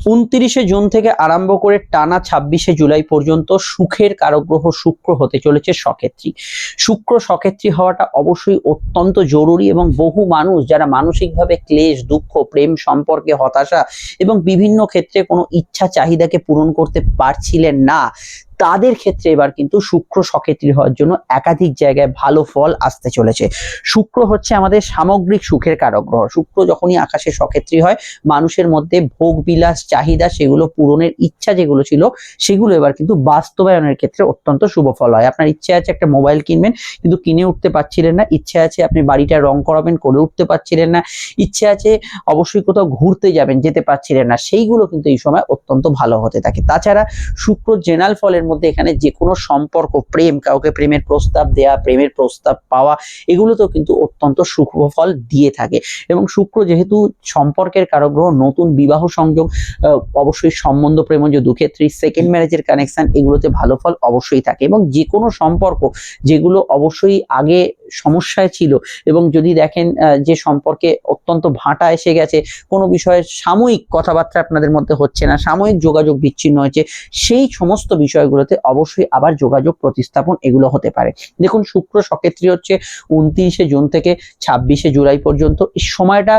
29শে June থেকে আরম্ভ করে টানা 26শে জুলাই পর্যন্ত সুখের কারকগ্রহ শুক্র হতে চলেছে সক্ষেত্রী। শুক্র সক্ষেত্রী হওয়াটা অবশ্যই অত্যন্ত জরুরি এবং বহু মানুষ যারা মানসিকভাবে ক্লেশ, দুঃখ, প্রেম সম্পর্কে হতাশা এবং বিভিন্ন ক্ষেত্রে কোনো ইচ্ছা চাহিদাকে পূরণ করতে পারছিলেন না, তাদের ক্ষেত্রে এবার কিন্তু শুক্র সক্ষেত্রী হওয়ার জন্য একাধিক জায়গায় ভালো ফল আসতে চলেছে। শুক্র হচ্ছে আমাদের সামগ্রিক সুখের কারক গ্রহ। শুক্র যখনই আকাশে সক্ষেত্রী হয়, মানুষের মধ্যে ভোগ বিলাস চাহিদা, সেগুলো পূরণের ইচ্ছা যেগুলো ছিল, সেগুলো এবার কিন্তু বাস্তবায়নের ক্ষেত্রে অত্যন্ত শুভ ফল হয়। আপনার ইচ্ছে আছে একটা মোবাইল কিনবেন, কিন্তু কিনে উঠতে পারছিলেন না। ইচ্ছে আছে আপনি বাড়িটা রং করাবেন, করে উঠতে পারছিলেন না। ইচ্ছে আছে অবশ্যই কোথাও ঘুরতে যাবেন, যেতে পারছিলেন না। সেইগুলো কিন্তু এই সময় অত্যন্ত ভালো হতে থাকে। তাছাড়া শুক্র জেনারেল ফলের মধ্যে এখানে যে কোনো সম্পর্ক, প্রেম, কাউকে প্রেমের প্রস্তাব দেয়া, প্রেমের প্রস্তাব পাওয়া, এগুলোতেও কিন্তু অত্যন্ত শুভ ফল দিয়ে থাকে। এবং শুক্র যেহেতু সম্পর্কের কারক গ্রহ, নতুন বিবাহ সংযোগ, অবশ্যই সম্বন্ধ প্রেমজ দুক্ষেত্রে সেকেন্ড ম্যারেজের কানেকশন, এগুলোতে ভালো ফল অবশ্যই থাকে। এবং যে কোনো সম্পর্ক যেগুলো অবশ্যই আগে সমস্যায় ছিল, এবং যদি দেখেন যে সম্পর্কে অত্যন্ত ভাঁটা এসে গেছে, কোনো বিষয়ে সাময়িক কথাবার্তা আপনাদের মধ্যে হচ্ছে না, সাময়িক যোগাযোগ বিচ্ছিন্ন হয়েছে, সেই সমস্ত বিষয়গুলোতে অবশ্যই আবার যোগাযোগ প্রতিস্থাপন এগুলো হতে পারে। দেখুন, শুক্র সক্ষেত্রী হচ্ছে 29শে জুন থেকে 26শে জুলাই পর্যন্ত। এই সময়টা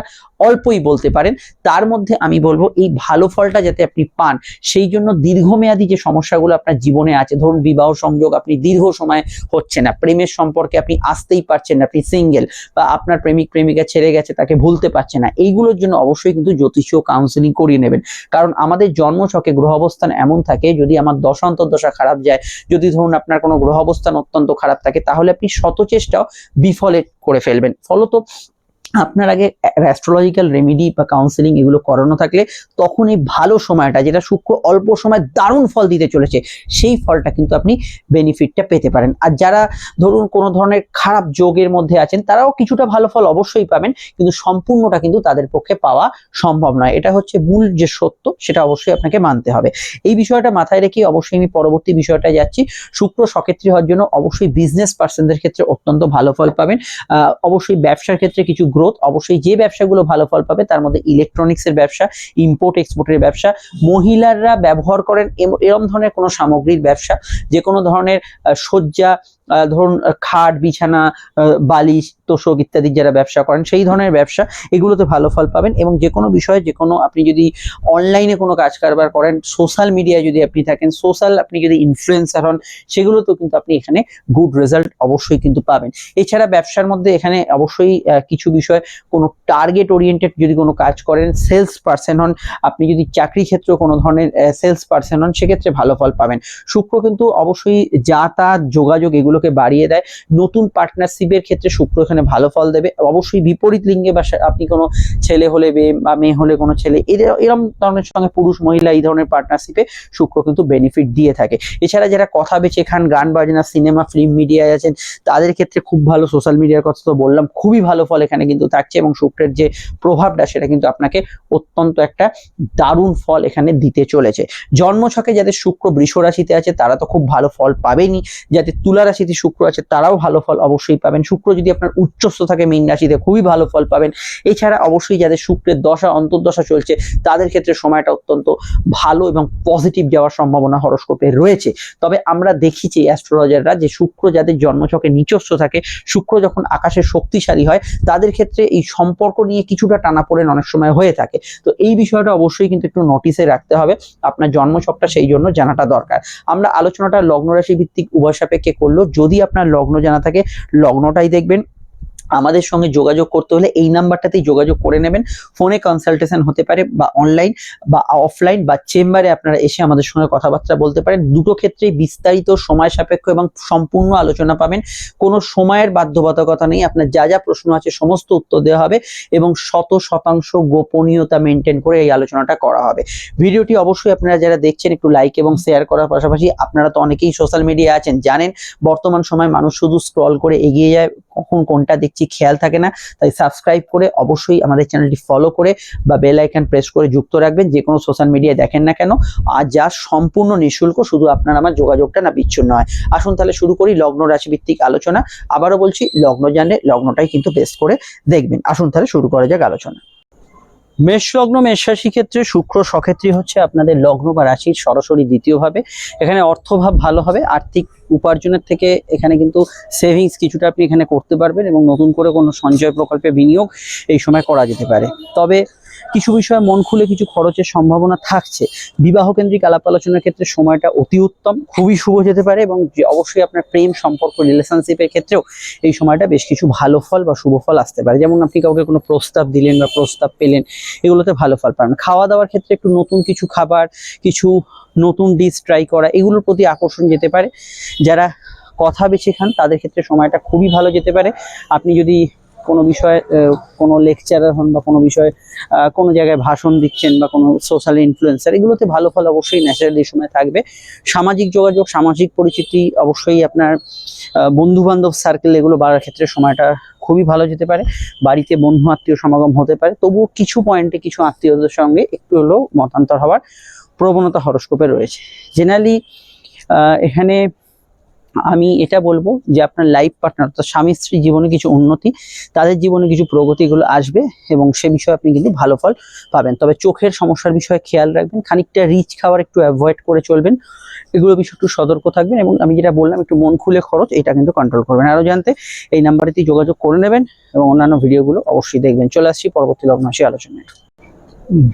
অল্পই বলতে পারেন, তার মধ্যে আমি বলবো এই ভালো ফলটা যাতে আপনি পান, সেই জন্য দীর্ঘমেয়াদী যে সমস্যাগুলো আপনার জীবনে আছে, ধরুন বিবাহ সংযোগ আপনি দীর্ঘ সময় হচ্ছে না, প্রেমের সম্পর্কে আপনি আসতেই পারছেন না, আপনি সিঙ্গেল, বা আপনার প্রেমিক প্রেমিকা ছেড়ে গেছে, তাকে ভুলতে পারছে না, এইগুলোর জন্য অবশ্যই কিন্তু জ্যোতিষীয় কাউন্সিলিং করিয়ে নেবেন। কারণ আমাদের জন্মছকে গ্রহ অবস্থান এমন থাকে, যদি আমার দশা অন্তর্দশা খারাপ যায়, যদি ধরুন আপনার কোনো গ্রহ অবস্থান অত্যন্ত খারাপ থাকে, তাহলে আপনি শত চেষ্টাও বিফলে করে ফেলবেন। ফলত আপনার আগে অ্যাস্ট্রোলজিক্যাল রেমেডি বা কাউন্সিলিং এগুলো করানো থাকলে, তখন এই ভালো সময়টা, যেটা শুক্র অল্প সময় দারুণ ফল দিতে চলেছে, সেই ফলটা কিন্তু আপনি বেনিফিটটা পেতে পারেন। আর যারা ধরুন কোনো ধরনের খারাপ যোগের মধ্যে আছেন, তারাও কিছুটা ভালো ফল অবশ্যই পাবেন, কিন্তু সম্পূর্ণটা কিন্তু তাদের পক্ষে পাওয়া সম্ভব নয়। এটা হচ্ছে মূল যে সত্য, সেটা অবশ্যই আপনাকে মানতে হবে। এই বিষয়টা মাথায় রেখে অবশ্যই আমি পরবর্তী বিষয়টা যাচ্ছি। শুক্র সক্ষেত্রী হওয়ার জন্য অবশ্যই বিজনেস পার্সনদের ক্ষেত্রে অত্যন্ত ভালো ফল পাবেন। অবশ্যই ব্যবসার ক্ষেত্রে কিছু গ্রোথ, অবশ্যই যে ব্যবসাগুলো ভালো ফল পাবে তার মধ্যে ইলেকট্রনিক্সের ব্যবসা, ইম্পোর্ট এক্সপোর্টের ব্যবসা, মহিলারা ব্যবহার করেন এরম ধরনের কোনো সামগ্রীর ব্যবসা, যে কোনো ধরনের শয্যা, ধরুন খাট, বিছানা, বালিশ, তোষক ইত্যাদি যারা ব্যবসা করেন, সেই ধরনের ব্যবসা, এগুলোতে ভালো ফল পাবেন। এবং যে কোনো বিষয়ে, যে কোনো আপনি যদি অনলাইনে কোনো কাজ কারবার করেন, সোশ্যাল মিডিয়ায় যদি আপনি থাকেন, আপনি যদি ইনফ্লুয়েন্সার হন, সেগুলোতেও কিন্তু আপনি এখানে গুড রেজাল্ট অবশ্যই কিন্তু পাবেন। এছাড়া ব্যবসার মধ্যে এখানে অবশ্যই কিছু বিষয়, কোনো টার্গেট ওরিয়েন্টেড যদি কোনো কাজ করেন, সেলস পার্সন হন, আপনি যদি চাকরি ক্ষেত্রে কোনো ধরনের সেলস পার্সন হন, সেক্ষেত্রে ভালো ফল পাবেন। শুক্র কিন্তু অবশ্যই যাতায়াত, যোগাযোগ এগুলোকে বাড়িয়ে দেয়। নতুন পার্টনারশিপের ক্ষেত্রে শুক্র এখানে ভালো ফল দেবে। অবশ্যই বিপরীত লিঙ্গে, বা আপনি কোনো ছেলে হলে বা মেয়ে হলে কোনো ছেলে, এরকম ধরনের সঙ্গে পুরুষ মহিলা এই ধরনের পার্টনারশিপে শুক্র কিন্তু বেনিফিট দিয়ে থাকে। এছাড়া যারা কথা বেচে খান, গান বাজনা, সিনেমা, ফিল্ম মিডিয়ায় আছেন, তাদের ক্ষেত্রে খুব ভালো। সোশ্যাল মিডিয়ার কথা তো বললাম, খুবই ভালো ফল এখানে কিন্তু থাকছে। এবং শুক্রের যে প্রভাবটা, সেটা কিন্তু আপনাকে অত্যন্ত একটা দারুণ ফল এখানে দিতে চলেছে। জন্মছকে যাদের শুক্র বৃষ রাশিতে আছে, তারা তো খুব ভালো ফল পাবেনই। যাদের তুলা রাশিতে শুক্র আছে, তারাও ভালো ফল অবশ্যই পাবেন। শুক্র যদি আপনার উচ্চস্থ থাকে মীন রাশিতে, খুবই ভালো ফল পাবেন। এছাড়া অবশ্যই যাদের শুক্রের দশা অন্তর্দশা চলছে, তাদের ক্ষেত্রে সময়টা অত্যন্ত ভালো এবং পজিটিভ যাওয়ার সম্ভাবনা হরোস্কোপে রয়েছে। তবে আমরা দেখেছি অ্যাস্ট্রোলজাররা, যে শুক্র যাদের জন্মছকে নিচস্থ থাকে, শুক্র যখন আকাশে শক্তিশালী হয়, তাদের ক্ষেত্রে এই সম্পর্ক নিয়ে কিছুটা টানাপোড়েন অনেক সময় হয়ে থাকে। তো এই বিষয়টা অবশ্যই কিন্তু একটু নোটিসে রাখতে হবে, আপনার জন্মছকটা সেই জন্য জানাটা দরকার। আমরা আলোচনাটা লগ্ন রাশি ভিত্তিক উভয় সাপেক্ষে করলো। যদি আপনার লগ্ন জানা থাকে, লগ্নটাই দেখবেন। আমাদের সঙ্গে যোগাযোগ করতে হলে এই নাম্বারটাতেই যোগাযোগ করে নেবেন। ফোনে কনসালটেশন হতে পারে, বা অনলাইন বা অফলাইন, বা চেম্বারে আপনারা এসে আমাদের সঙ্গে কথাবার্তা বলতে পারেন। দুটো ক্ষেত্রেই বিস্তারিত, সময় সাপেক্ষ এবং সম্পূর্ণ আলোচনা পাবেন। কোনো সময়ের বাধ্যবাধকতা নেই, আপনার যা যা প্রশ্ন আছে সমস্ত উত্তর দেওয়া হবে, এবং 100% গোপনীয়তা মেনটেন করে এই আলোচনাটা করা হবে। ভিডিওটি অবশ্যই আপনারা যারা দেখছেন, একটু লাইক এবং শেয়ার করার পাশাপাশি, আপনারা তো অনেকেই সোশ্যাল মিডিয়া আছেন, জানেন বর্তমান সময় মানুষ শুধু স্ক্রল করে এগিয়ে যায়, কখন কোনটা দেখছি খেয়াল থাকে না। তাই সাবস্ক্রাইব করে অবশ্যই আমাদের চ্যানেলটি ফলো করে বা বেল আইকন প্রেস করে যুক্ত রাখবেন, যে কোনো সোশ্যাল মিডিয়ায় দেখেন না কেন। আর যা সম্পূর্ণ নিঃশুল্ক, শুধু আপনার আমার যোগাযোগটা না বিচ্ছিন্ন হয়। আসুন তাহলে শুরু করি লগ্ন রাশি ভিত্তিক আলোচনা। আবারও বলছি, লগ্ন জানলে লগ্নটাই কিন্তু বেস্ট করে দেখবেন। আসুন তাহলে শুরু করা যাক আলোচনা। মেষ লগ্ন মেষ রাশি ক্ষেত্রে শুক্র সক্ষেত্রী হচ্ছে আপনাদের লগ্ন বা রাশির সরাসরি দ্বিতীয়ভাবে। এখানে অর্থভাব ভালো হবে, আর্থিক উপার্জনের থেকে এখানে কিন্তু সেভিংস কিছুটা আপনি এখানে করতে পারবেন এবং নতুন করে কোনো সঞ্চয় প্রকল্পে বিনিয়োগ এই সময় করা যেতে পারে। তবে কিছু বিষয়ে মন খুলে কিছু খরচের সম্ভাবনা থাকছে। বিবাহ কেন্দ্রিক আলাপ আলোচনার ক্ষেত্রে সময়টা অতি উত্তম, খুবই শুভ যেতে পারে এবং অবশ্যই আপনার প্রেম সম্পর্ক রিলেশনশিপের ক্ষেত্রেও এই সময়টা বেশ কিছু ভালো ফল বা শুভ ফল আসতে পারে। যেমন আপনি কাউকে কোনো প্রস্তাব দিলেন বা প্রস্তাব পেলেন, এগুলোতে ভালো ফল পাবেন। খাওয়া দাওয়ার ক্ষেত্রে একটু নতুন কিছু খাবার, কিছু নতুন ডিশ ট্রাই করা, এগুলোর প্রতি আকর্ষণ যেতে পারে। যারা কথা বেছে খান তাদের ক্ষেত্রে সময়টা খুবই ভালো যেতে পারে। আপনি যদি কোনো বিষয়ে কোনো লেকচারার হন বা কোনো বিষয়ে কোনো জায়গায় ভাষণ দিচ্ছেন বা কোনো সোশ্যাল ইনফ্লুয়েন্সার, এগুলোতে ভালো ফল অবশ্যই ন্যাচারালি সময় থাকবে। সামাজিক যোগাযোগ, সামাজিক পরিচিতি, অবশ্যই আপনার বন্ধু বান্ধব সার্কেল, এগুলো বাড়ার ক্ষেত্রে সময়টা খুবই ভালো যেতে পারে। বাড়িতে বন্ধু আত্মীয় সমাগম হতে পারে, তবুও কিছু পয়েন্টে কিছু আত্মীয়দের সঙ্গে একটু হলেও মতান্তর হওয়ার প্রবণতা হরোস্কোপে রয়েছে। জেনারেলি এখানে আমি এটা বলবো যে আপনার লাইফ পার্টনার অর্থাৎ স্বামী স্ত্রী জীবনে কিছু উন্নতি, তাদের জীবনে কিছু প্রগতিগুলো আসবে এবং সে বিষয়ে আপনি কিন্তু ভালো ফল পাবেন। তবে চোখের সমস্যার বিষয়ে খেয়াল রাখবেন, খানিকটা রিচ খাবার একটু অ্যাভয়েড করে চলবেন, এগুলো বিষয়ে একটু সতর্ক থাকবেন এবং আমি যেটা বললাম একটু মন খুলে খরচ, এটা কিন্তু কন্ট্রোল করবেন। আরও জানতে এই নাম্বারেতেই যোগাযোগ করে নেবেন এবং অন্যান্য ভিডিওগুলো অবশ্যই দেখবেন। চলে আসছি পরবর্তী লগ্ন রাশি আলোচনায়।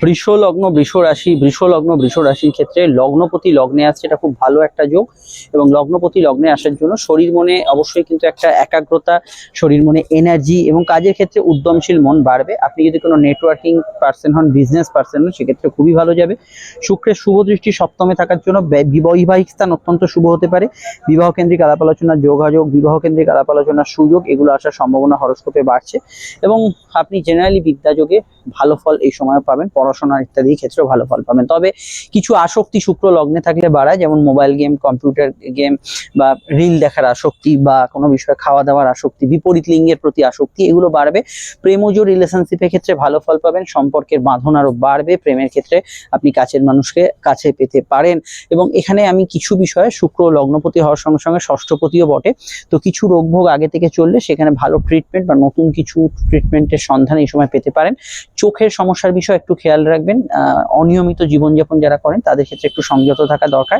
বৃষ লগ্ন বৃষ রাশি, বৃষ লগ্ন বৃষ রাশির ক্ষেত্রে লগ্নপতি লগ্নে আসছে, এটা খুব ভালো একটা যোগ এবং লগ্নপতি লগ্নে আসার জন্য শরীর মনে অবশ্যই কিন্তু একটা একাগ্রতা, শরীর মনে এনার্জি এবং কাজের ক্ষেত্রে উদ্যমশীল মন বাড়বে। আপনি যদি কোনো নেটওয়ার্কিং পার্সন হন, বিজনেস পার্সন হন, সেক্ষেত্রে খুবই ভালো যাবে। শুক্রের শুভ দৃষ্টি সপ্তমে থাকার জন্য বৈবাহিক স্থান অত্যন্ত শুভ হতে পারে। বিবাহ কেন্দ্রিক আলাপ আলোচনার যোগাযোগ, বিবাহ কেন্দ্রিক আলাপ আলোচনার সুযোগ, এগুলো আসার সম্ভাবনা হরোস্কোপে বাড়ছে এবং আপনি জেনারেলি বিদ্যাযোগে ভালো ফল এই সময় পাবেন, পড়াশোনা ইত্যাদি ক্ষেত্রেও ভালো ফল পাবেন। তবে কিছু আসক্তি শুক্র লগ্নে থাকলে বাড়ায়, যেমন মোবাইল গেম, কম্পিউটার গেম বা রিল দেখার আসক্তি বা কোনো বিষয়ে খাওয়া দাওয়ার আসক্তি, বিপরীত লিঙ্গের প্রতি আসক্তি, এগুলো বাড়বে। প্রেমজ রিলেশনশিপের ক্ষেত্রে ভালো ফল পাবেন, সম্পর্কের বাঁধন আরো বাড়বে, প্রেমের ক্ষেত্রে আপনি কাছের মানুষকে কাছে পেতে পারেন এবং এখানে আমি কিছু বিষয়ে শুক্র লগ্নপতি হওয়ার সঙ্গে সঙ্গে ষষ্ঠপতিও বটে, তো কিছু রোগভোগ আগে থেকে চললে সেখানে ভালো ট্রিটমেন্ট বা নতুন কিছু ট্রিটমেন্টের সন্ধান এই সময় পেতে পারেন। চোখের সমস্যার বিষয়ে একটু খেয়াল রাখবেন, অনিয়মিত জীবনযাপন যারা করেন তাদের ক্ষেত্রে একটু সংযত থাকা দরকার।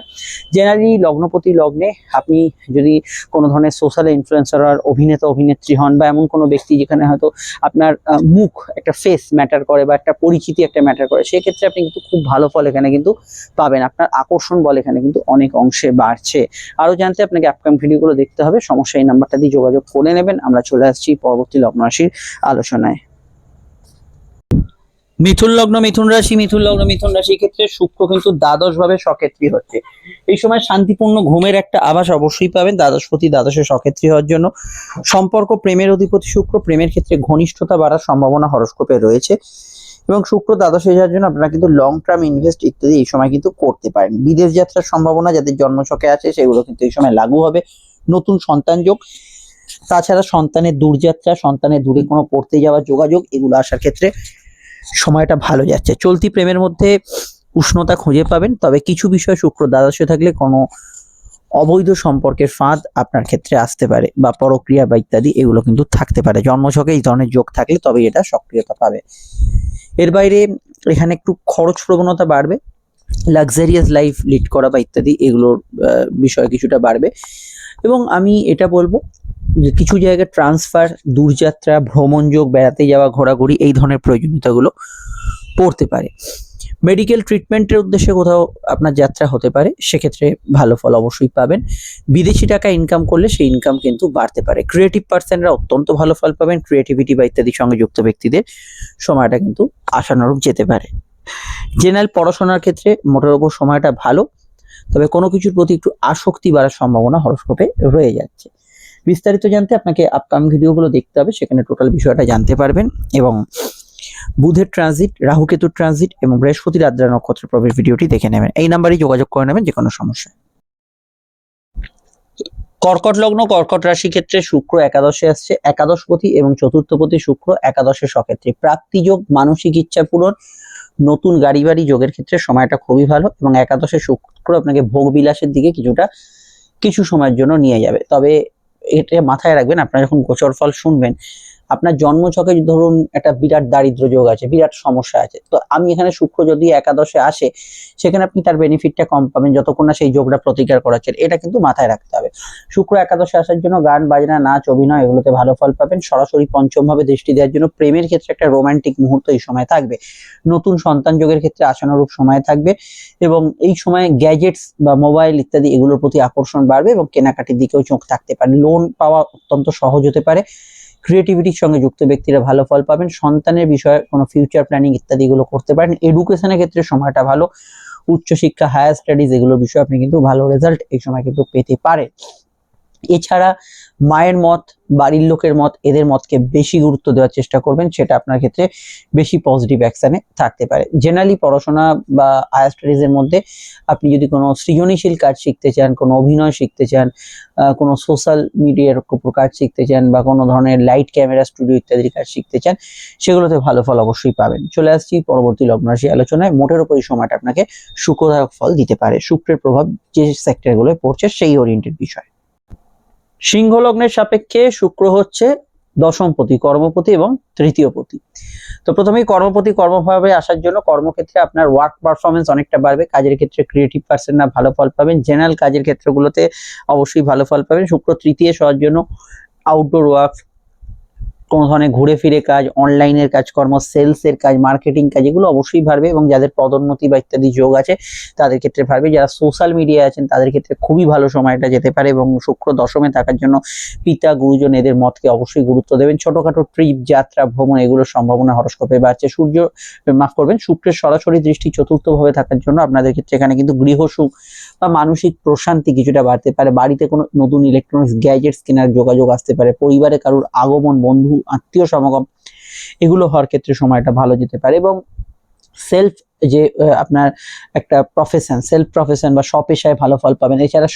জেনারেলি লগ্নপতি লগ্নে আপনি যদি কোনো ধরনের সোশ্যাল ইনফ্লুয়েন্সার আর অভিনেতা অভিনেত্রী হন বা এমন কোনো ব্যক্তি যেখানে হয়তো আপনার মুখ একটা ফেস ম্যাটার করে বা একটা পরিচিতি একটা ম্যাটার করে, সেক্ষেত্রে আপনি কিন্তু খুব ভালো ফল এখানে কিন্তু পাবেন। আপনার আকর্ষণ বল এখানে কিন্তু অনেক অংশে বাড়ছে। আরো জানতে আপনাকে আপকামিং ভিডিওগুলো দেখতে হবে, সমস্যা এই নাম্বারটা দিয়ে যোগাযোগ করে নেবেন। আমরা চলে আসছি পরবর্তী লগ্ন রাশির আলোচনায়। মিথুন লগ্ন মিথুন রাশি, মিথুন লগ্ন মিথুন রাশির ক্ষেত্রে শুক্র কিন্তু দ্বাদশ ভাবে সক্ষেত্রী হচ্ছে। এই সময় শান্তিপূর্ণ ঘুমের একটা আভাস অবশ্যই পাবেন দ্বাদশপতি দ্বাদশে সক্ষেত্রী হওয়ার জন্য। সম্পর্ক, প্রেমের অধিপতি শুক্র, প্রেমের ক্ষেত্রে ঘনিষ্ঠতা বাড়ার সম্ভাবনা হরোস্কোপে রয়েছে এবং শুক্র দ্বাদশে যাওয়ার জন্য আপনারা কিন্তু লং টার্ম ইনভেস্ট ইত্যাদি এই সময় কিন্তু করতে পারেন। বিদেশ যাত্রার সম্ভাবনা যাদের জন্মছকে আছে সেগুলো কিন্তু এই সময় লাগু হবে। নতুন সন্তান যোগ, তাছাড়া সন্তানের দূরযাত্রা, সন্তানের দূরে কোনো পড়তে যাওয়ার যোগাযোগ, এগুলো আসার ক্ষেত্রে সময়টা ভালো যাচ্ছে। চলতি প্রেমের মধ্যে উষ্ণতা খুঁজে পাবেন, তবে কিছু বিষয় শুক্র দ্বাদশে থাকলে কোনো অবৈধ সম্পর্কের ফাঁদ আপনার ক্ষেত্রে আসতে পারে বা পরক্রিয়া বা ইত্যাদি এগুলো কিন্তু থাকতে পারে। জন্মছকে এই ধরনের যোগ থাকলে তবে এটা সক্রিয়তা পাবে। এর বাইরে এখানে একটু খরচ প্রবণতা বাড়বে, লাক্সারিয়াস লাইফ লিড করা বা ইত্যাদি এগুলোর বিষয় কিছুটা বাড়বে এবং আমি এটা বলবো যে কিছু জায়গায় ট্রান্সফার, দূরযাত্রা, ভ্রমণ যোগ, বেড়াতে যাওয়া, ঘোরাঘুরি, এই ধরনের প্রয়োজনীয়তাগুলো পড়তে পারে। মেডিকেল ট্রিটমেন্টের উদ্দেশ্যে কোথাও আপনার যাত্রা হতে পারে, সেক্ষেত্রে ভালো ফল অবশ্যই পাবেন। বিদেশি টাকা ইনকাম করলে সেই ইনকাম কিন্তু বাড়তে পারে। ক্রিয়েটিভ পার্সনরা অত্যন্ত ভালো ফল পাবেন, ক্রিয়েটিভিটি বা ইত্যাদির সঙ্গে যুক্ত ব্যক্তিদের সময়টা কিন্তু আশানুরূপ যেতে পারে। জেনারেল পড়াশোনার ক্ষেত্রে মোটের ওপর সময়টা ভালো, তবে কোনো কিছুর প্রতি একটু আসক্তি বাড়ার সম্ভাবনা হরোস্কোপে রয়ে যাচ্ছে। বিস্তারিত জানতে আপনাকে আপকামিং ভিডিওগুলো দেখতে হবে, সেখানে টোটাল বিষয়টা জানতে পারবেন এবং বুধের ট্রানজিট, রাহুকেতুর ট্রানজিট এবং বৃহস্পতির আদ্রা নক্ষত্রের প্রবেশ ভিডিওটি দেখে নেবেন। এই নাম্বারেই যোগাযোগ করে নেবেন যে কোনো সমস্যা। কর্কট লগ্ন কর্কট রাশি ক্ষেত্রে শুক্র একাদশে আসছে, একাদশপতি এবং চতুর্থপতি শুক্র একাদশে সক্ষেত্রে। প্রাপ্তি যোগ, মানসিক ইচ্ছা পূরণ, নতুন গাড়ি বাড়ি যোগের ক্ষেত্রে সময়টা খুবই ভালো এবং একাদশে শুক্র আপনাকে ভোগ বিলাসের দিকে কিছু সময়ের জন্য নিয়ে যাবে। তবে এটা মাথায় রাখবেন, আপনারা যখন গোচর ফল শুনবেন আপনার জন্মছকে ধরুন একটা বিরাট দারিদ্র যোগ আছে, বিরাট সমস্যা আছে, তো আমি এখানে শুক্র যদি একাদশে আসে সেখানে আপনি তার বেনিফিটটা কম পাবেন যতক্ষণ না সেই যোগটা প্রতিকার করাচ্ছেন, এটা কিন্তু মাথায় রাখতে হবে। শুক্র একাদশে আসার জন্য গান বাজনা নাচ অভিনয় এগুলোতে ভালো ফল পাবেন। সরাসরি পঞ্চম ভাবে দৃষ্টি দেওয়ার জন্য প্রেমের ক্ষেত্রে একটা রোমান্টিক মুহূর্ত এই সময় থাকবে। নতুন সন্তান যোগের ক্ষেত্রে আশানুরূপ সময় থাকবে এবং এই সময় গ্যাজেটস বা মোবাইল ইত্যাদি এগুলোর প্রতি আকর্ষণ বাড়বে এবং কেনাকাটির দিকেও চোখ থাকতে পারে। লোন পাওয়া অত্যন্ত সহজ হতে পারে। ক্রিয়েটিভিটির সঙ্গে যুক্ত ব্যক্তিরা ভালো ফল পাবেন। সন্তানের বিষয়ে কোনো ফিউচার প্ল্যানিং ইত্যাদি এগুলো করতে পারেন। এডুকেশনের ক্ষেত্রে সময়টা ভালো। উচ্চশিক্ষা, হায়ার স্টাডিজ এগুলোর বিষয়ে আপনি কিন্তু ভালো রেজাল্ট এই সময় কিন্তু পেতে পারেন। এছাড়া মায়ের মত, বাড়ির লোকের মত, এদের মতকে বেশি গুরুত্ব দেওয়ার চেষ্টা করবেন, সেটা আপনার ক্ষেত্রে বেশি পজিটিভ অ্যাকশনে থাকতে পারে। জেনারেলি পড়াশোনা বা হায়ার স্টাডিজ এর মধ্যে আপনি যদি কোনো সৃজনশীল কাজ শিখতে চান, কোনো অভিনয় শিখতে চান, কোনো সোশ্যাল মিডিয়ার উপর কাজ শিখতে চান বা কোনো ধরনের লাইট ক্যামেরা স্টুডিও ইত্যাদির কাজ শিখতে চান, সেগুলোতে ভালো ফল অবশ্যই পাবেন। চলে আসছি পরবর্তী লগ্ন রাশি আলোচনায়। মোটের উপর এই সময়টা আপনাকে সুখদায়ক ফল দিতে পারে। শুক্রের প্রভাব যে সেক্টরগুলোয় পড়ছে সেই ওরিয়েন্টেড বিষয়। সিংহ লগ্নের সাপেক্ষে শুক্র হচ্ছে দশমপতি, কর্মপতি এবং তৃতীয়পতি। তো প্রথমেই কর্মপতি কর্মভাবে আসার জন্য কর্মক্ষেত্রে আপনার ওয়ার্ক পারফরমেন্স অনেকটা বাড়বে। কাজের ক্ষেত্রে ক্রিয়েটিভ পার্সনরা ভালো ফল পাবেন। জেনারেল কাজের ক্ষেত্রগুলোতে অবশ্যই ভালো ফল পাবেন। শুক্র তৃতীয় হওয়ার জন্য আউটডোর ওয়ার্ক, কোনো ধরনের ঘুরে ফিরে কাজ, অনলাইনের কাজকর্ম, সেলসের কাজ, মার্কেটিং কাজ এগুলো অবশ্যই বাড়বে এবং যাদের পদোন্নতি বা ইত্যাদি যোগ আছে তাদের ক্ষেত্রে বাড়বে। যারা সোশ্যাল মিডিয়ায় আছেন তাদের ক্ষেত্রে খুবই ভালো সময়টা যেতে পারে এবং শুক্র দশমে থাকার জন্য পিতা গুরুজন এদের মতকে অবশ্যই গুরুত্ব দেবেন। ছোটখাটো ট্রিপ, যাত্রা, ভ্রমণ এগুলোর সম্ভাবনা হরস্কোপে বাড়ছে। শুক্রের সরাসরি দৃষ্টি চতুর্থ ভাবে থাকার জন্য আপনাদের ক্ষেত্রে এখানে কিন্তু গৃহ সুখ বা মানসিক প্রশান্তি কিছুটা বাড়তে পারে। বাড়িতে কোনো নতুন ইলেকট্রনিক্স গ্যাজেটস কেনার যোগাযোগ আসতে পারে। পরিবারে কারোর আগমন, বন্ধু আত্মীয় সমাগম এগুলো হওয়ার ক্ষেত্রে সময়টা ভালো যেতে পারে এবং সেলফ যে আপনার একটা প্রফেশন, সেলফ প্রফেশন বা স্বপেশায় ভালো ফল পাবেন। এছাড়া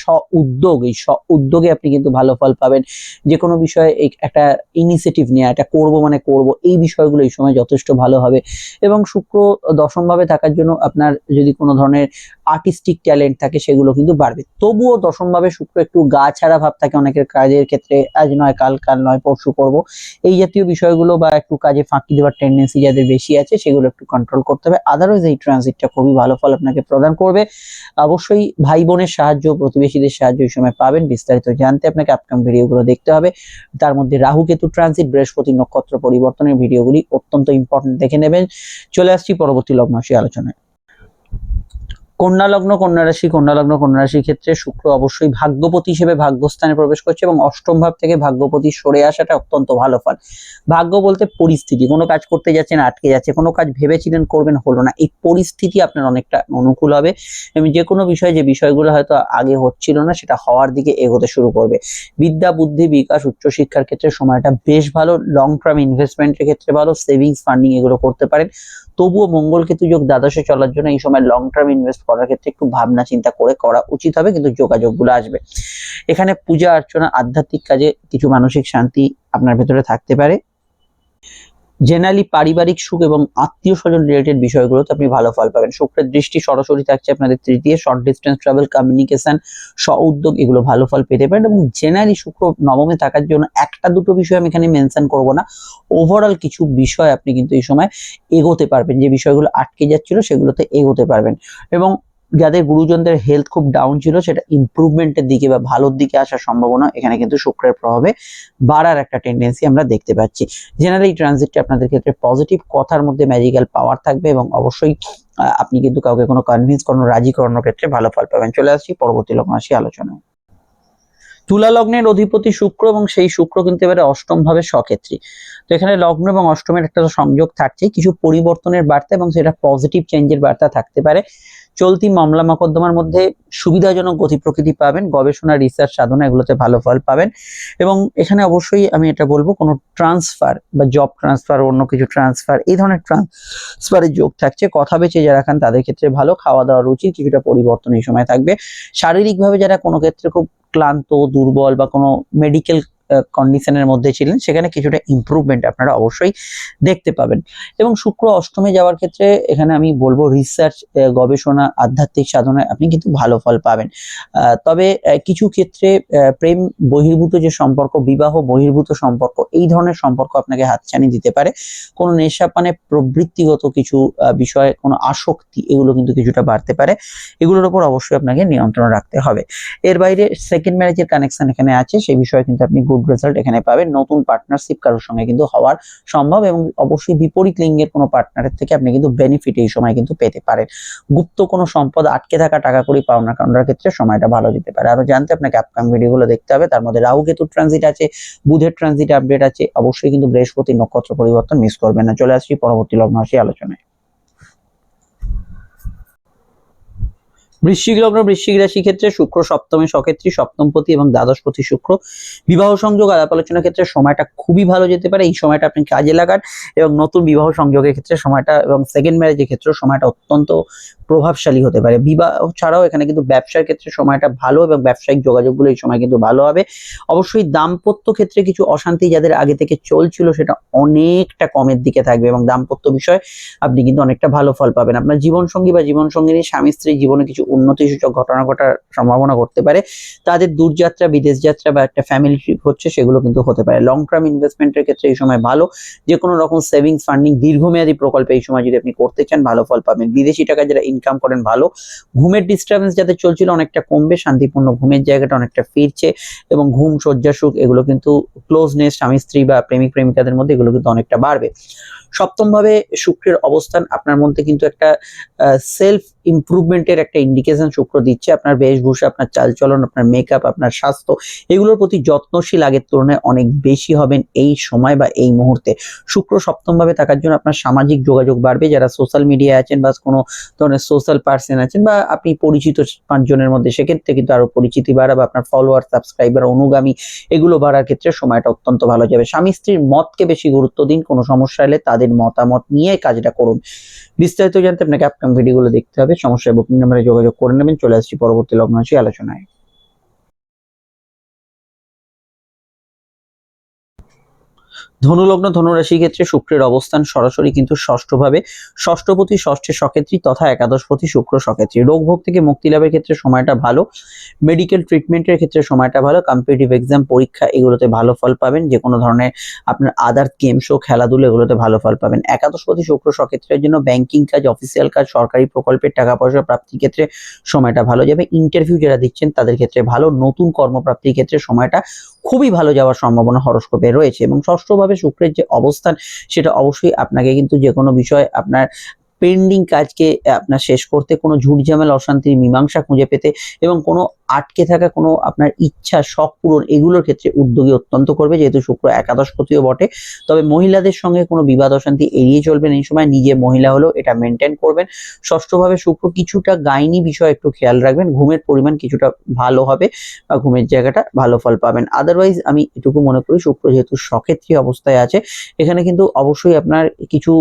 এই স্ব উদ্যোগে আপনি কিন্তু ভালো ফল পাবেন। যে কোনো বিষয়ে একটা ইনিশিয়েটিভ নেওয়া, এটা করবো মানে করবো, এই বিষয়গুলো এই সময় যথেষ্ট ভালো হবে। এবং শুক্র দশম ভাবে থাকার জন্য আপনার যদি কোনো ধরনের আর্টিস্টিক ট্যালেন্ট থাকে সেগুলো কিন্তু বাড়বে। তবুও দশম ভাবে শুক্র একটু গা ছাড়া ভাব থাকে অনেকের কাজের ক্ষেত্রে, আজ নয় কাল, কাল নয় পরশু করবো, এই জাতীয় বিষয়গুলো বা একটু কাজে ফাঁকি দেওয়ার টেন্ডেন্সি যাদের বেশি আছে সেগুলো একটু কন্ট্রোল করতে হবে। আদারওয়াইজ এই ট্রানজিটটা খুবই ভালো ফল আপনাকে প্রদান করবে। অবশ্যই ভাই বোনের সাহায্য, প্রতিবেশীদের সাহায্য এই সময় পাবেন। বিস্তারিত জানতে আপনাকে আপকামিং ভিডিওগুলো দেখতে হবে। তার মধ্যে রাহু কেতু ট্রানজিট, বৃহস্পতি নক্ষত্র পরিবর্তনের ভিডিওগুলি অত্যন্ত ইম্পর্টেন্ট, দেখে নেবেন। চলে আসছি পরবর্তী লগ্ন রাশি আলোচনায়। কন্যা লগ্ন, কন্যা রাশি, কন্যা লগ্ন, কন্যা রাশির ক্ষেত্রে শুক্র অবশ্যই ভাগ্যপতি হিসেবে ভাগ্যস্থানে প্রবেশ করছে এবং অষ্টম ভাব থেকে ভাগ্যপতি সরে আসাটা অত্যন্ত ভালো ফল। ভাগ্য বলতে পরিস্থিতি, কোনো কাজ করতে যাচ্ছেন আটকে যাচ্ছে, কোনো কাজ ভেবেছিলেন করবেন হলো না, এই পরিস্থিতি আপনার অনেকটা অনুকূল হবে এবং যে কোনো বিষয়ে যে বিষয়গুলো হয়তো আগে হচ্ছিল না সেটা হওয়ার দিকে এগোতে শুরু করবে। বিদ্যা, বুদ্ধি, বিকাশ, উচ্চশিক্ষার ক্ষেত্রে সময়টা বেশ ভালো। লং টার্ম ইনভেস্টমেন্টের ক্ষেত্রে ভালো। সেভিংস, ফান্ডিং এগুলো করতে পারেন। তবুও মঙ্গল কেতু যোগ দ্বাদশে চলার জন্য এই সময় লং টার্ম ইনভেস্ট করার ক্ষেত্রে একটু ভাবনা চিন্তা করে করা উচিত হবে, কিন্তু যোগাযোগগুলো আসবে। এখানে পূজা অর্চনা, আধ্যাত্মিক কাজে কিছু মানসিক শান্তি আপনার ভেতরে থাকতে পারে। জেনারেলি পারিবারিক সুখ এবং আত্মীয় স্বজন রিলেটেড বিষয়গুলোতে আপনি ভালো ফল পাবেন। শুক্রের দৃষ্টি সরাসরি থাকছে আপনাদের তৃতীয়, শর্ট ডিস্টেন্স ট্রাভেল, কমিউনিকেশন, স্ব উদ্যোগ এগুলো ভালো ফল পেতে পারেন এবং জেনারেলি শুক্র নবমে থাকার জন্য একটা দুটো বিষয় আমি এখানে মেনশন করব না, ওভারঅল কিছু বিষয় আপনি কিন্তু এই সময় এগোতে পারবেন, যে বিষয়গুলো আটকে যাচ্ছিল সেগুলোতে এগোতে পারবেন এবং যাদের গুরুজনদের হেলথ খুব ডাউন ছিল সেটা ইমপ্রুভমেন্টের দিকে বা ভালোর দিকে আসার সম্ভাবনা এখানে কিন্তু শুক্রের প্রভাবে বাড়ার একটা টেন্ডেন্সি আমরা দেখতে পাচ্ছি। জেনারেলি ট্রানজিটটা আপনাদের ক্ষেত্রে পজিটিভ, কথার মধ্যে ম্যাজিক্যাল পাওয়ার থাকবে এবং অবশ্যই আপনি কিন্তু কাউকে কোনো কনভিন্স করানো, রাজি করানোর ক্ষেত্রে ভালো ফল পাবেন। চলে আসছি পরবর্তী লগ্ন রাশি আলোচনায়। তুলা লগ্নের অধিপতি শুক্র এবং সেই শুক্র কিন্তু এবারে অষ্টম ভাবে স্বক্ষেত্রী। তো এখানে লগ্ন এবং অষ্টমের একটা সংযোগ থাকছে, কিছু পরিবর্তনের বার্তা এবং সেটা পজিটিভ চেঞ্জের বার্তা থাকতে পারে। চলতি মামলা মোকদ্দমার মধ্যে সুবিধাজনক গতি প্রকৃতি পাবেন। গবেষণা, রিসার্চ, সাধনা এগুলোতে ভালো ফল পাবেন এবং এখানে অবশ্যই আমি এটা বলবো কোনো ট্রান্সফার বা জব ট্রান্সফার, অন্য কিছু ট্রান্সফার, এই ধরনের ট্রান্সফারের যোগ থাকছে। কথা বেঁচে যারা খান তাদের ক্ষেত্রে ভালো। খাওয়া দাওয়া রুচি কিছুটা পরিবর্তন এই সময় থাকবে। শারীরিকভাবে যারা কোনো ক্ষেত্রে খুব ক্লান্ত, দুর্বল বা কোনো মেডিকেল কন্ডিশনের মধ্যে ছিলেন সেখানে কিছুটা ইমপ্রুভমেন্ট আপনারা অবশ্যই দেখতে পাবেন। এবং শুক্র অষ্টমে যাওয়ার ক্ষেত্রে এখানে আমি বলবো রিসার্চ, গবেষণা, আধ্যাত্মিক সাধনায় আপনি কিন্তু ভালো ফল পাবেন। তবে কিছু ক্ষেত্রে প্রেম বহির্ভূত যে সম্পর্ক, বিবাহ বহির্ভূত সম্পর্ক, এই ধরনের সম্পর্ক আপনাকে হাতছানি দিতে পারে। কোনো নেশাপানে প্রবৃত্তিগত কিছু বিষয়ে কোনো আসক্তি, এগুলো কিন্তু কিছুটা বাড়তে পারে। এগুলোর উপর অবশ্যই আপনাকে নিয়ন্ত্রণ রাখতে হবে। এর বাইরে সেকেন্ড ম্যারেজের কানেকশন এখানে আছে, সেই বিষয়ে কিন্তু আপনি গুড রেজাল্ট এখানে পাবেন। নতুন পার্টনারশিপ কারোর সঙ্গে কিন্তু হওয়ার সম্ভব, এবং অবশ্যই বিপরীত লিঙ্গের কোনো পার্টনারের থেকে আপনি কিন্তু বেনিফিট এই সময় কিন্তু পেতে পারেন। গুপ্ত কোনো সম্পদ, আটকে থাকা টাকা কড়ি পাওনা কারণের ক্ষেত্রে সময়টা ভালো যেতে পারে। আরো জানতে আপনাকে আপকামিং ভিডিওগুলো দেখতে হবে। তার মধ্যে রাহু কেতুর ট্রানজিট আছে, বুধের ট্রানজিট আপডেট আছে, অবশ্যই কিন্তু বৃহস্পতি নক্ষত্র পরিবর্তন মিস করবেন না। চলে আসছি পরবর্তী লগ্ন রাশি আলোচনায়। বৃশ্চিক লগ্ন, বৃশ্চিক রাশি ক্ষেত্রে শুক্র সপ্তমে সক্ষেত্রী, সপ্তমপতি এবং দ্বাদশপতি শুক্র। বিবাহ সংযোগ, আলাপ আলোচনার ক্ষেত্রে সময়টা খুবই ভালো যেতে পারে। এই সময়টা আপনি কাজে লাগান, এবং নতুন বিবাহ সংযোগের ক্ষেত্রে সময়টা, এবং সেকেন্ড ম্যারেজের ক্ষেত্রে সময়টা অত্যন্ত প্রভাবশালী হতে পারে। বিবাহ ছাড়াও এখানে কিন্তু ব্যবসার ক্ষেত্রে সময়টা ভালো, এবং ব্যবসায়িক যোগাযোগগুলো এই সময় কিন্তু ভালো হবে। অবশ্যই দাম্পত্য ক্ষেত্রে কিছু অশান্তি যাদের আগে থেকে চলছিল সেটা অনেকটা কমের দিকে থাকবে, এবং দাম্পত্য বিষয়ে আপনি কিন্তু অনেকটা ভালো ফল পাবেন। আপনার জীবনসঙ্গী বা জীবনসঙ্গিনী, স্বামী স্ত্রীর জীবনে কিছু উন্নতিসূচক ঘটনা ঘটার সম্ভাবনা ঘটতে পারে। তাদের দূরযাত্রা, বিদেশ যাত্রা বা একটা ফ্যামিলি ট্রিপ হচ্ছে, সেগুলো কিন্তু হতে পারে। লং টার্ম ইনভেস্টমেন্টের ক্ষেত্রে এই সময় ভালো। যে কোনো রকম সেভিংস ফান্ডিং, দীর্ঘমেয়াদী প্রকল্পে এই সময় যদি আপনি করতে চান ভালো ফল পাবেন। বিদেশি টাকা যারা ইনকাম করেন ভালো। ঘুমের ডিস্টারবেন্স যাদের চলছিল অনেকটা কমবে, শান্তিপূর্ণ ঘুমের জায়গাটা অনেকটা ফিরছে, এবং ঘুম, শয্যা সুখ, এগুলো কিন্তু ক্লোজনেস স্বামী স্ত্রী বা প্রেমিক প্রেমিকাদের মধ্যে এগুলো কিন্তু অনেকটা বাড়বে। সপ্তম ভাবে শুক্রের অবস্থান আপনার মধ্যে কিন্তু একটা সেলফ ইমপ্রুভমেন্টের একটা ইন্ডিকেশন শুক্র দিচ্ছে। আপনার বেশভূষা, আপনার চালচলন, আপনার মেকআপ, আপনার স্বাস্থ্য, এগুলোর প্রতি যত্নশীল আগের তুলনায় অনেক বেশি হবেন এই সময় বা এই মুহূর্তে। শুক্র সপ্তম ভাবে থাকার জন্য আপনার সামাজিক যোগাযোগ বাড়বে। যারা সোশ্যাল মিডিয়ায় আছেন বা কোনো ধরনের সোশ্যাল পার্সন আছেন, বা আপনি পরিচিত 5 জনের মধ্যে, সেক্ষেত্রে কিন্তু আরো পরিচিতি বাড়া বা আপনার ফলোয়ার, সাবস্ক্রাইবার, অনুগামী, এগুলো বাড়ার ক্ষেত্রে সময়টা অত্যন্ত ভালো যাবে। স্বামী স্ত্রীর মতকে বেশি গুরুত্ব দিন। কোনো সমস্যা হলে তাদের মতামত নিয়ে কাজটা করুন। বিস্তারিত জানতে আপনাকে আপকামিং ভিডিওগুলো দেখতে হবে। সমস্যায় বুকিং নাম্বারে যোগাযোগ করে নেবেন। চলে আসছি পরবর্তী লগ্ন রাশি আলোচনায়। ধনুলগ্ন, ধনুরাশির ক্ষেত্রে শুক্রের অবস্থান সরাসরি কিন্তু ষষ্ঠভাবে, ষষ্ঠপতি ষষ্ঠে সক্ষেত্রী তথা একাদশপতি শুক্র সক্ষেত্রী। রোগ ভোগ থেকে মুক্তি লাভের ক্ষেত্রে সময়টা ভালো। মেডিকেল ট্রিটমেন্টের ক্ষেত্রে সময়টা ভালো। কম্পিটিটিভ এক্সাম, পরীক্ষা, এগুলোতে ভালো ফল পাবেন। যে কোনো ধরনের আপনার আদার গেমস ও খেলাধুলো, এগুলোতে ভালো ফল পাবেন। একাদশপতি শুক্র সক্ষেত্রের জন্য ব্যাংকিং কাজ, অফিসিয়াল কাজ, সরকারি প্রকল্পের টাকা পয়সা প্রাপ্তির ক্ষেত্রে সময়টা ভালো যাবে। ইন্টারভিউ যারা দিচ্ছেন তাদের ক্ষেত্রে ভালো। নতুন কর্মপ্রাপ্তির ক্ষেত্রে সময়টা খুবই ভালো যাওয়ার সম্ভাবনা হরোস্কোপে রয়েছে। এবং ষষ্ঠভাবে শুক্রের যে অবস্থান, সেটা অবশ্যই আপনাকে কিন্তু যে কোনো বিষয় আপনার পেন্ডিং কাজকে আপনার শেষ করতে, কোনো ঝুট ঝামেলা, অশান্তির মীমাংসা খুঁজে পেতে, এবং কোনো আটকে থাকা কোনো আপনার ইচ্ছা, শখ পূরণ, এগুলোর ক্ষেত্রে উদ্যোগী অত্যন্ত করবে, যেহেতু শুক্র একাদশপতিও বটে। তবে মহিলাদের সঙ্গে কোনো বিবাদ অশান্তি এড়িয়ে চলবেন এই সময়। নিজে মহিলা হলেও এটা মেনটেন করবেন। ষষ্ঠভাবে শুক্র কিছুটা গাইনি বিষয় একটু খেয়াল রাখবেন। ঘুমের পরিমাণ কিছুটা ভালো হবে, বা ঘুমের জায়গাটা ভালো ফল পাবেন। আদারওয়াইজ আমি এটুকু মনে করি, শুক্র যেহেতু সক্ষেত্রী অবস্থায় আছে, এখানে কিন্তু অবশ্যই আপনার কিছু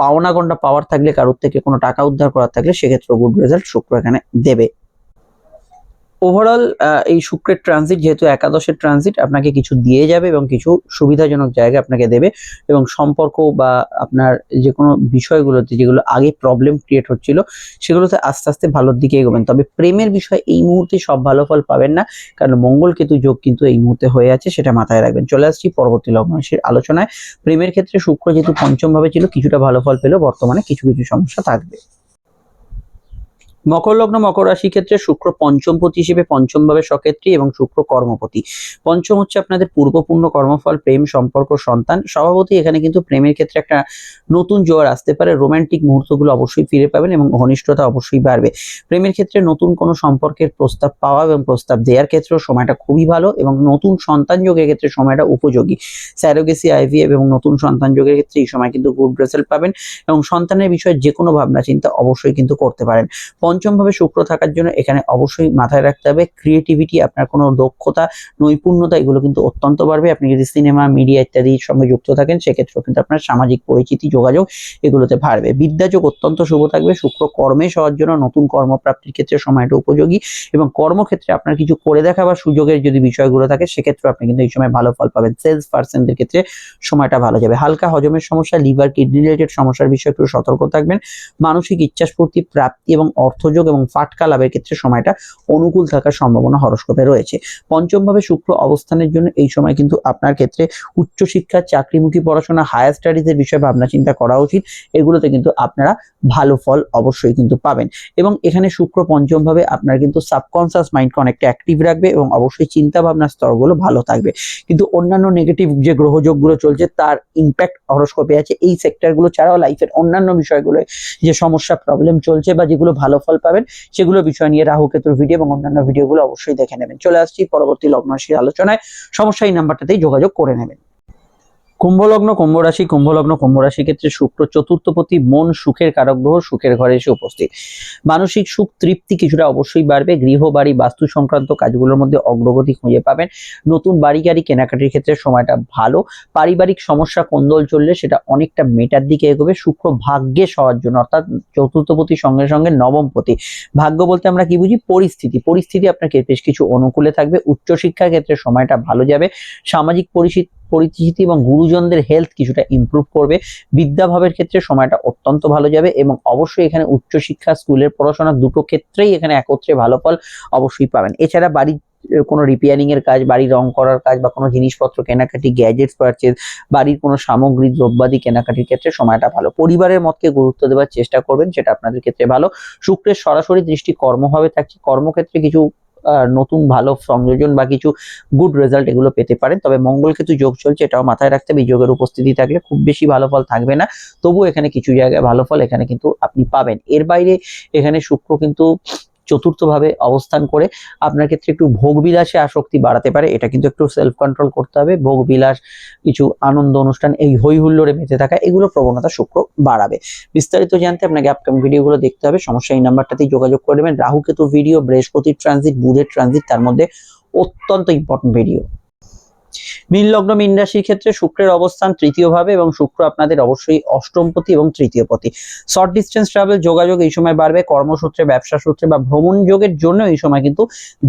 পাওনা গন্ডা পাওয়ার থাকলে, কারোর থেকে কোনো টাকা উদ্ধার করার থাকলে, সেক্ষেত্রে গুড রেজাল্ট শুক্র এখানে দেবে। ওভারঅল এই শুক্রের ট্রানজিট যেহেতু একাদশের ট্রানজিট, আপনাকে কিছু দিয়ে যাবে এবং কিছু সুবিধাজনক জায়গা আপনাকে দেবে, এবং সম্পর্ক বা আপনার যে কোনো বিষয়গুলোতে যেগুলো আগে প্রবলেম ক্রিয়েট হচ্ছিল, সেগুলোতে আস্তে আস্তে ভালোর দিকে এগোবেন। তবে প্রেমের বিষয় এই মুহূর্তে সব ভালো ফল পাবেন না, কারণ মঙ্গল কেতু যোগ কিন্তু এই মুহূর্তে হয়ে আছে, সেটা মাথায় রাখবেন। চলে আসছি পরবর্তী লগ্ন রাশির আলোচনায়। প্রেমের ক্ষেত্রে শুক্র যেহেতু পঞ্চম ভাবে ছিল, কিছুটা ভালো ফল পেলেও বর্তমানে কিছু কিছু সমস্যা থাকবে। মকর লগ্ন, মকর রাশির ক্ষেত্রে শুক্র পঞ্চমপতি হিসেবে পঞ্চম ভাবে সক্ষেত্রী, এবং শুক্র কর্মপতি। পঞ্চম হচ্ছে আপনাদের পূর্বপূর্ণ কর্মফল, প্রেম, সম্পর্ক, সন্তান। স্বভাবতই এখানে কিন্তু প্রেমের ক্ষেত্রে একটা নতুন জোয়ার আসতে পারে। রোমান্টিক মুহূর্তগুলো অবশ্যই ফিরে পাবেন, এবং ঘনিষ্ঠতা অবশ্যই বাড়বে। প্রেমের ক্ষেত্রে নতুন কোনো সম্পর্কের প্রস্তাব পাওয়া এবং প্রস্তাব দেওয়ার ক্ষেত্রেও সময়টা খুবই ভালো, এবং নতুন সন্তান যোগের ক্ষেত্রে সময়টা উপযোগী। স্যারোগেসি, আইভিএফ এবং নতুন সন্তান যোগের ক্ষেত্রে এই সময় কিন্তু গুড রেজাল্ট পাবেন, এবং সন্তানের বিষয়ে যে কোনো ভাবনা চিন্তা অবশ্যই কিন্তু করতে পারেন। পঞ্চমভাবে শুক্র থাকার জন্য এখানে অবশ্যই মাথায় রাখতে হবে ক্রিয়েটিভিটি, আপনার কোনো দক্ষতা, নৈপুণ্যতা এগুলো কিন্তু অত্যন্ত বাড়বে। আপনি যদি সিনেমা, মিডিয়া ইত্যাদির সঙ্গে যুক্ত থাকেন সেক্ষেত্রেও কিন্তু আপনার সামাজিক পরিচিতি, যোগাযোগ এগুলোতে বাড়বে। বিদ্যাযোগ অত্যন্ত শুভ থাকবে। শুক্র কর্মে সবার জন্য, নতুন কর্মপ্রাপ্তির ক্ষেত্রে সময়টা উপযোগী এবং কর্মক্ষেত্রে আপনার কিছু করে দেখা বা সুযোগের যদি বিষয়গুলো থাকে সেক্ষেত্রে আপনি কিন্তু এই সময় ভালো ফল পাবেন। সেলস পার্সনদের ক্ষেত্রে সময়টা ভালো যাবে। হালকা হজমের সমস্যা, লিভার, কিডনি রিলেটেড সমস্যার বিষয়ে একটু সতর্ক থাকবেন। মানসিক ইচ্ছাস্ফূর্তি, প্রাপ্তি এবং অর্থযোগ এবং ফাটকা লাভের ক্ষেত্রে সময়টা অনুকূল থাকার সম্ভাবনা হরস্কোপে রয়েছে। পঞ্চমভাবে শুক্র অবস্থানের জন্য এই সময় কিন্তু আপনার ক্ষেত্রে উচ্চশিক্ষা, চাকরিমুখী পড়াশোনা, হায়ার স্টাডিজের বিষয়ে ভাবনা চিন্তা করা উচিত। এগুলোতে কিন্তু আপনারা ভালো ফল অবশ্যই কিন্তু পাবেন। এবং এখানে শুক্র পঞ্চমভাবে আপনার কিন্তু সাবকনসিয়াস মাইন্ডকে অনেকটা অ্যাক্টিভ রাখবে এবং অবশ্যই চিন্তা ভাবনার স্তরগুলো ভালো থাকবে। কিন্তু অন্যান্য নেগেটিভ যে গ্রহযোগগুলো চলছে তার ইম্প্যাক্ট হরস্কোপে আছে। এই সেক্টরগুলো ছাড়াও লাইফের অন্যান্য বিষয়গুলো যে সমস্যা, প্রবলেম চলছে বা যেগুলো ভালো ফল পাবেন সেগুলো বিষয় নিয়ে রাহু কেতুর ভিডিও এবং অন্যান্য ভিডিওগুলো অবশ্যই দেখে নেবেন। চলে আসছি পরবর্তী লগ্ন রাশির আলোচনায়। সমস্যা এই নাম্বারটাতেই যোগাযোগ করে নেবেন। কুম্ভ লগ্ন, কুম্ভ রাশি, কুম্ভ লগ্ন, কুম্ভ রাশির ক্ষেত্রে শুক্র চতুর্থপতি, মন সুখের কারক গ্রহ, সুখের ঘরে এসে উপস্থিত। মানসিক সুখ, তৃপ্তি কিছুটা অবশ্যই বাড়বে। গৃহ, বাড়ি, বাস্তু সংক্রান্ত কাজগুলোর মধ্যে অগ্রগতি খুঁজে পাবেন। নতুন বাড়ি গাড়ি কেনাকাটির ক্ষেত্রে সময়টা ভালো। পারিবারিক সমস্যা কোন্দল চললে সেটা অনেকটা মেটার দিকে এগোবে। শুক্র ভাগ্যে হওয়ার জন্য, অর্থাৎ চতুর্থপতির সঙ্গে সঙ্গে নবমপতি। ভাগ্য বলতে আমরা কি বুঝি? পরিস্থিতি আপনাকে বেশ কিছু অনুকূলে থাকবে। উচ্চশিক্ষার ক্ষেত্রে সময়টা ভালো যাবে। সামাজিক পরিচিতি এবং গুরুজনদের হেলথ কিছুটা ইমপ্রুভ করবে। বিদ্যাভাবের ক্ষেত্রে সময়টা অত্যন্ত ভালো যাবে এবং অবশ্যই এখানে উচ্চশিক্ষা, স্কুলের পড়াশোনা দুটো ক্ষেত্রেই এখানে একত্রে ভালো ফল অবশ্যই পাবেন। এছাড়া বাড়ির কোনো রিপেয়ারিং এর কাজ, বাড়ি রং করার কাজ বা কোনো জিনিসপত্র কেনাকাটি, গ্যাজেটস পারচেজ, বাড়ির কোনো সামগ্রী, দ্রব্যাদি কেনাকাটির ক্ষেত্রে সময়টা ভালো। পরিবারের মতকে গুরুত্ব দেওয়ার চেষ্টা করবেন, সেটা আপনাদের ক্ষেত্রে ভালো। শুক্রের সরাসরি দৃষ্টি কর্মভাবে থাকছে। কর্মক্ষেত্রে কিছু নতুন ভালো সংযোজন বা কিছু গুড রেজাল্ট এগুলো পেতে পারেন। তবে মঙ্গল কেতু যোগ চলছে, এটাও মাথায় রাখতে হবে। এই যোগের উপস্থিতি থাকলে খুব বেশি ভালো ফল থাকবে না, তবুও এখানে কিছু জায়গায় ভালো ফল এখানে কিন্তু আপনি পাবেন। এর বাইরে এখানে শুক্র কিন্তু চতুর্থভাবে অবস্থান করে আপনার ক্ষেত্রে একটু ভোগবিলাসে আসক্তি বাড়াতে পারে। এটা কিন্তু একটু সেলফ কন্ট্রোল করতে হবে। ভোগবিলাস, কিছু আনন্দ অনুষ্ঠান, এই হই হুল্লোড়ে মেতে থাকা, এগুলো প্রবণতা শুক্র বাড়াবে। বিস্তারিত জানতে আপনাকে আপকামিং ভিডিওগুলো দেখতে হবে। সমস্যা এই নাম্বারটাতেই যোগাযোগ করে নেবেন। রাহু কেতুর ভিডিও, বৃহস্পতির ট্রানজিট, বুধের ট্রানজিট, তার মধ্যে অত্যন্ত ইম্পর্টেন্ট ভিডিও। মীন লগ্ন, মীন রাশির ক্ষেত্রে শুক্রের অবস্থান তৃতীয় ভাবে এবং শুক্র আপনাদের অবশ্যই অষ্টমপতি এবং তৃতীয়পতি। শর্ট ডিস্টেন্স ট্রাভেল যোগাযোগ এই সময় বাড়বে। কর্মসূত্রে, ব্যবসা সূত্রে বা ভ্রমণ যোগের জন্য এই সময় কিন্তু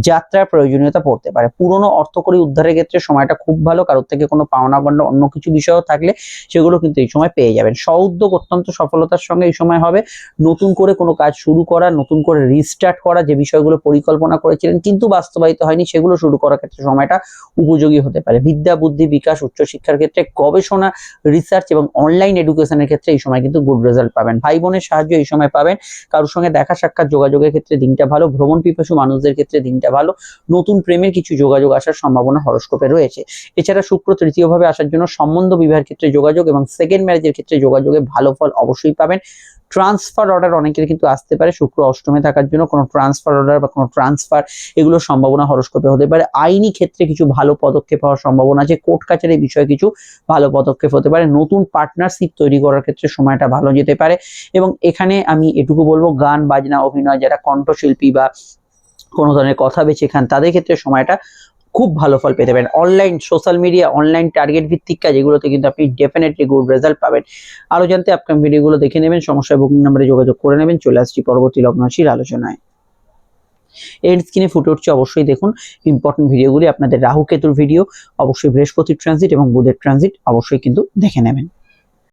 যাত্রার প্রয়োজনীয়তা পড়তে পারে। পুরনো অর্থকড়ি উদ্ধারের ক্ষেত্রে সময়টা খুব ভালো। কারোর থেকে কোনো পাওনা গন্ডা, অন্য কিছু বিষয়ও থাকলে সেগুলো কিন্তু এই সময় পেয়ে যাবেন। স্ব-উদ্যোগ অত্যন্ত সফলতার সঙ্গে এই সময় হবে। নতুন করে কোনো কাজ শুরু করা, নতুন করে রিস্টার্ট করা, যে বিষয়গুলো পরিকল্পনা করেছিলেন কিন্তু বাস্তবায়িত হয়নি সেগুলো শুরু করার ক্ষেত্রে সময়টা উপযোগী হতে পারে। বিদ্যা, বুদ্ধি, বিকাশ, উচ্চশিক্ষার ক্ষেত্রে, গবেষণা, রিসার্চ এবং অনলাইন এডুকেশনের ক্ষেত্রে এই সময় কিন্তু গুড রেজাল্ট পাবেন। ভাই বোনের সাহায্য এই সময় পাবেন। কারোর সঙ্গে দেখা সাক্ষাৎ, যোগাযোগের ক্ষেত্রে দিনটা ভালো। ভ্রমণ পিপাসু মানুষদের ক্ষেত্রে দিনটা ভালো। নতুন প্রেমের কিছু যোগাযোগ আসার সম্ভাবনা হরস্কোপে রয়েছে। এছাড়া শুক্র তৃতীয়ভাবে আসার জন্য সম্বন্ধ বিবাহের ক্ষেত্রে যোগাযোগ এবং সেকেন্ড ম্যারেজের ক্ষেত্রে যোগাযোগে ভালো ফল অবশ্যই পাবেন। ট্রান্সফার অর্ডার অনেকের কিন্তু আসতে পারে। শুক্র অষ্টমে থাকার জন্য কোনো ট্রান্সফার অর্ডার বা কোনো ট্রান্সফার এগুলোর সম্ভাবনা হরস্কোপে হতে পারে। আইনি ক্ষেত্রে কিছু ভালো পদক্ষেপ হওয়ার সম্ভাবনা আছে। কোর্ট কাছারির বিষয়ে কিছু ভালো পদক্ষেপ হতে পারে। নতুন পার্টনারশিপ তৈরি করার ক্ষেত্রে সময়টা ভালো যেতে পারে। এবং এখানে আমি এটুকু বলবো, গান বাজনা, অভিনয়, যারা কণ্ঠশিল্পী বা কোনো ধরনের কথা বেছে খান তাদের ক্ষেত্রে সময়টা খুব ভালো ফল পেতে পারেন। Online social media, online target ভিত্তিক কাজ, এগুলোতে কিন্তু আপনি ডেফিনেটলি গুড রেজাল্ট পাবেন। আরো জানতে আপকামিং ভিডিওগুলো দেখে নেবেন। সমস্যায় বুকিং নাম্বারে যোগাযোগ করে নেবেন। চলে আসছি পরবর্তী লগ্ন রাশির আলোচনায়। এর স্ক্রিনে ফুটে উঠছে, অবশ্যই দেখুন ইম্পর্টেন্ট ভিডিওগুলি। আপনাদের রাহু কেতুর ভিডিও, অবশ্যই বৃহস্পতির ট্রানজিট এবং বুধের ট্রানজিট অবশ্যই কিন্তু দেখে নেবেন।